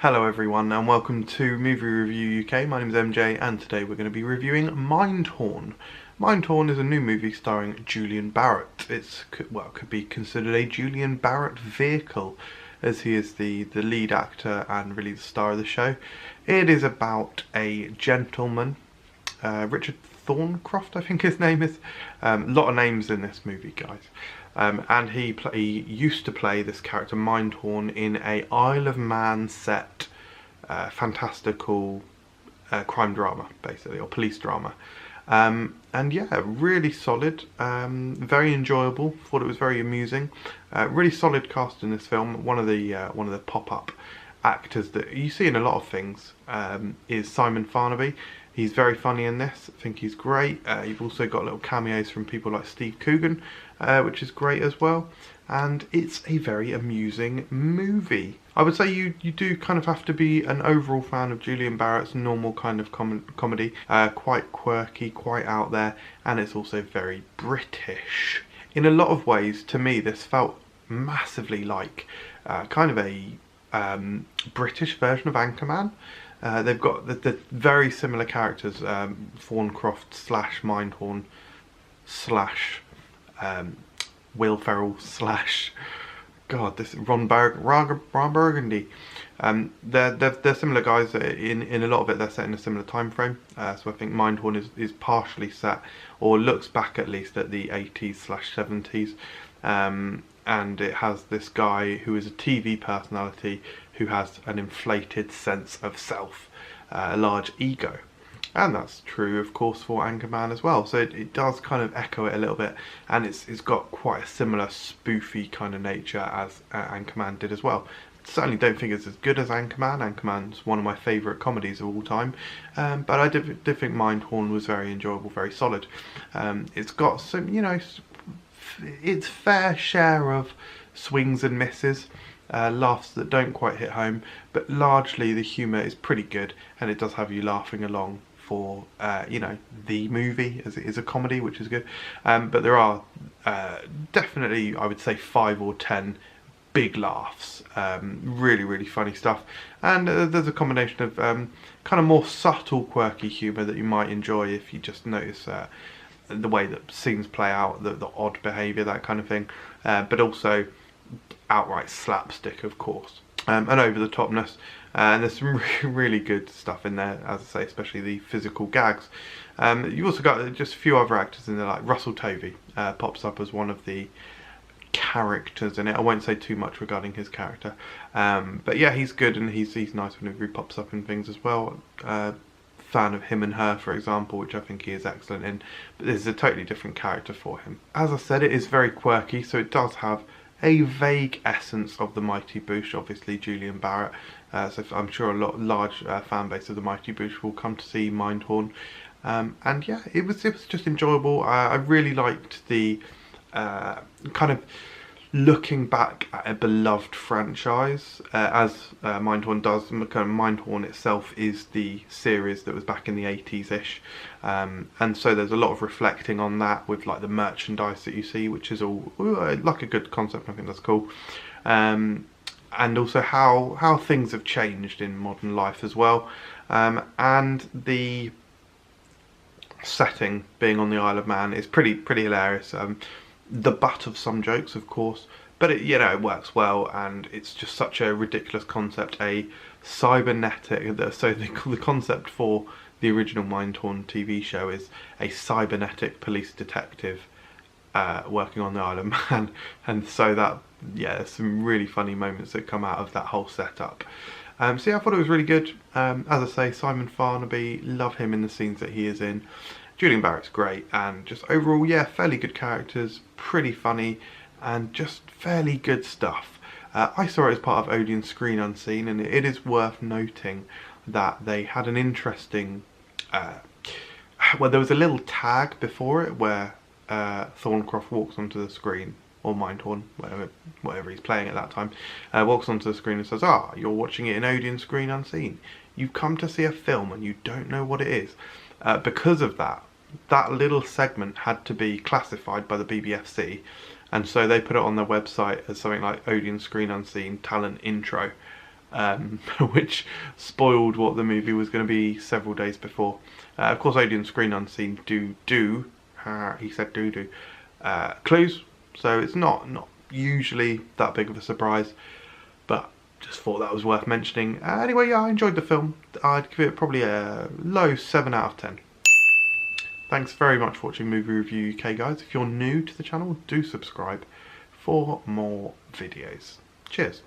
Hello everyone and welcome to Movie Review UK. My name is MJ and today we're going to be reviewing Mindhorn. Mindhorn is a new movie starring Julian Barratt. Could be considered a Julian Barratt vehicle, as he is the lead actor and really the star of the show. It is about a gentleman, Richard Thorncroft I think his name is. A lot of names in this movie, guys. And he used to play this character Mindhorn in a Isle of Man set fantastical crime drama, basically, or police drama. And yeah, really solid, very enjoyable. Thought it was very amusing. Really solid cast in this film. One of the pop-up actors that you see in a lot of things is Simon Farnaby. He's very funny in this. I think he's great. You've also got little cameos from people like Steve Coogan, which is great as well. And it's a very amusing movie. I would say you do kind of have to be an overall fan of Julian Barratt's normal kind of comedy. Quite quirky, quite out there, and it's also very British. In a lot of ways, to me, this felt massively like kind of a British version of Anchorman. They've got the very similar characters, Thorncroft slash Mindhorn slash Will Ferrell slash Ron Burgundy. They're similar guys. In a lot of it, they're set in a similar time frame. So I think Mindhorn is partially set, or looks back at least, at the 80s/70s. And it has this guy who is a TV personality who has an inflated sense of self, a large ego. And that's true, of course, for Anchorman as well. So it does kind of echo it a little bit, and it's got quite a similar spoofy kind of nature as Anchorman did as well. Certainly don't think it's as good as Anchorman. Anchorman's one of my favourite comedies of all time, but I did think Mindhorn was very enjoyable, very solid. It's got some, its fair share of swings and misses, laughs that don't quite hit home, but largely the humour is pretty good, and it does have you laughing along for the movie, as it is a comedy, which is good. But there are definitely, I would say, 5 or 10 big laughs, really funny stuff. And there's a combination of kind of more subtle quirky humour that you might enjoy if you just notice the way that scenes play out, the odd behaviour, that kind of thing, but also outright slapstick, of course, and over the topness. And there's some really good stuff in there, as I say, especially the physical gags. You've also got just a few other actors in there, like Russell Tovey pops up as one of the characters in it. I won't say too much regarding his character, but yeah, he's good, and he's nice whenever he pops up in things as well. Fan of Him and Her, for example, which I think he is excellent in, but this is a totally different character for him. As I said, it is very quirky, so it does have a vague essence of the Mighty Boosh, obviously Julian Barratt, so I'm sure a large fan base of the Mighty Boosh will come to see Mindhorn, and yeah, it was just enjoyable. I really liked the kind of looking back at a beloved franchise, as Mindhorn does. Kind of Mindhorn itself is the series that was back in the 80s-ish, and so there's a lot of reflecting on that with like the merchandise that you see, which is all like a good concept. I think that's cool, and also how things have changed in modern life as well, and the setting being on the Isle of Man is pretty hilarious. The butt of some jokes, of course, but it works well, and it's just such a ridiculous concept. A cybernetic, so the concept for the original Mindhorn TV show is a cybernetic police detective working on the Isle of Man, and so that, yeah, there's some really funny moments that come out of that whole setup. So yeah, I thought it was really good. As I say, Simon Farnaby, love him in the scenes that he is in. Julian Barratt's great, and just overall, yeah, fairly good characters, pretty funny, and just fairly good stuff. I saw it as part of Odeon's Screen Unseen, and it is worth noting that they had an interesting, well, there was a little tag before it where Thorncroft walks onto the screen, or Mindhorn, whatever he's playing at that time, walks onto the screen and says, you're watching it in Odeon's Screen Unseen. You've come to see a film and you don't know what it is. Because of that little segment had to be classified by the BBFC, and so they put it on their website as something like Odeon Screen Unseen Talent Intro, which spoiled what the movie was going to be several days before. Of course, Odeon Screen Unseen he said do clues, so it's not usually that big of a surprise, but just thought that was worth mentioning. Anyway, yeah, I enjoyed the film. I'd give it probably a low 7 out of 10. Thanks very much for watching Movie Review UK, guys. If you're new to the channel, do subscribe for more videos. Cheers.